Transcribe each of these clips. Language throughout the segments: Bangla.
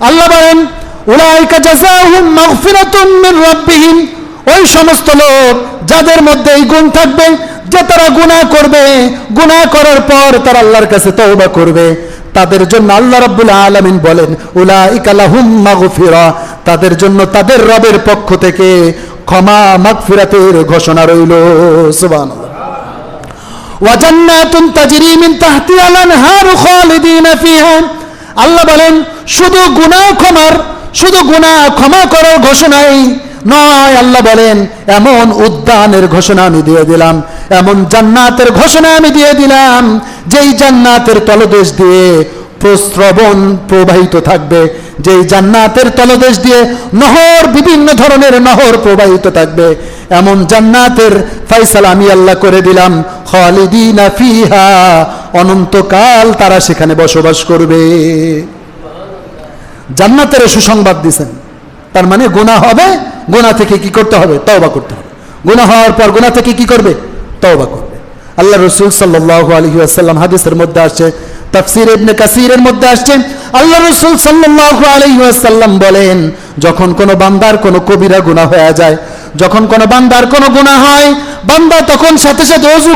আল্লাহ বলেন উলাইকা জাযাউহুম মাগফিরাতুম মির রাব্বিহিম, ওই সমস্ত লোক যাদের মধ্যে এই গুণ থাকবে যে তারা গুনাহ করবে, গুনাহ করার পর তারা আল্লাহর কাছে তওবা করবে, তাদের জন্য আল্লাহ রাব্বুল আলামিন বলেন উলাইকা লাহুম মাগফিরা, তাদের জন্য তাদের রবের পক্ষ থেকে ক্ষমা মাগফিরাতের ঘোষণা রইল। সুবহানাল্লাহ। ওয়া জান্নাতুন তাজরি মিন তাহতিহাল আনহারু খালিদিনা ফিহা, আল্লাহ বলেন শুধু গুনাহ ক্ষমা করার ঘোষণাই নয়, আল্লাহ বলেন এমন উদ্যানের ঘোষণা আমি দিয়ে দিলাম, এমন জান্নাতের ঘোষণা আমি দিয়ে দিলাম, যেই জান্নাতের তলদেশ দিয়ে প্রস্রবণ প্রবাহিত থাকবে, যেই জান্নাতের তলদেশ দিয়ে নহর, বিভিন্ন ধরনের নহর প্রবাহিত থাকবে, এমন জান্নাতের ফয়সালা আমি আল্লাহ করে দিলাম। খালিদিনা ফিহা, অনন্তকাল তারা সেখানে বসবাস করবে। জান্নাতের সুসংবাদ দিয়েছেন, তার মানে গুনাহ হবে, গুনাহ থেকে কি করতে হবে? তওবা করতে হবে। গুনাহ হওয়ার পর গুনাহ থেকে কি করবে? তওবা করবে। আল্লাহ রাসূল সাল্লাল্লাহু আলাইহি ওয়াসাল্লাম হাদিসের মধ্যে আসছে, তাফসীর ইবনে কাসীরের মধ্যে আসছে, আল্লাহ রাসূল সাল্লাল্লাহু আলাইহি ওয়াসাল্লাম বলেন যখন কোনো বান্দার কোনো কবিরা গুনাহ হয়ে যায়, যখন কোনো বান্দার কোনো গুনাহ হয়, বান্দা তখন সাথে সাথে ওযু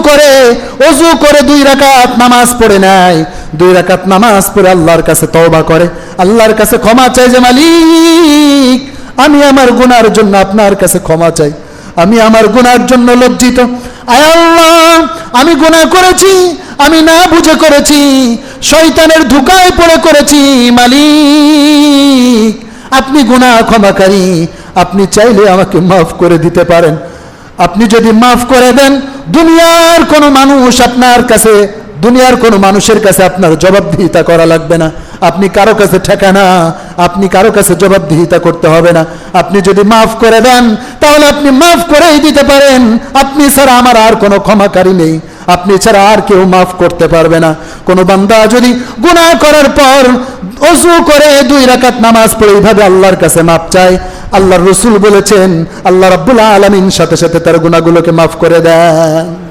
করে 2 রাকাত নামাজ পড়ে নেয়, 2 রাকাত নামাজ পড়ে আল্লাহর কাছে তওবা করে, আল্লাহর কাছে ক্ষমা চায় যে মালিক আমি আমার গুনাহের জন্য আপনার কাছে ক্ষমা চাই, আমি আমার গুনাহের জন্য লজ্জিত, আয় আল্লাহ আমি গুনাহ করেছি, আমি না বুঝে করেছি, শয়তানের ধোঁকায় পড়ে করেছি, মালিক আপনি গুনাহ ক্ষমাকারী, আপনি চাইলে আমাকে মাফ করে দিতে পারেন। আপনি যদি মাফ করে দেন, দুনিয়ার কোনো মানুষের কাছে আপনার জবাবদিহিতা করা লাগবে না, আপনি কারো কাছে ঠেকানা, আপনি কারো কাছে জবাবদিহিতা করতে হবে না। আপনি যদি মাফ করে দেন তাহলে আপনি মাফ করেই দিতে পারেন, আপনি ছাড়া আমার আর কোনো ক্ষমাকারী নেই, আপনি ছাড়া আর কেউ মাফ করতে পারবে না। কোনো বান্দা যদি গুনাহ করার পর ওযু করে 2 রাকাত নামাজ পড়ে এইভাবে আল্লাহর কাছে মাফ চায়, আল্লাহর রাসূল বলেছেন আল্লাহ রাব্বুল আলামিন সাথে সাথে তার গুনাহগুলোকে মাফ করে দেন।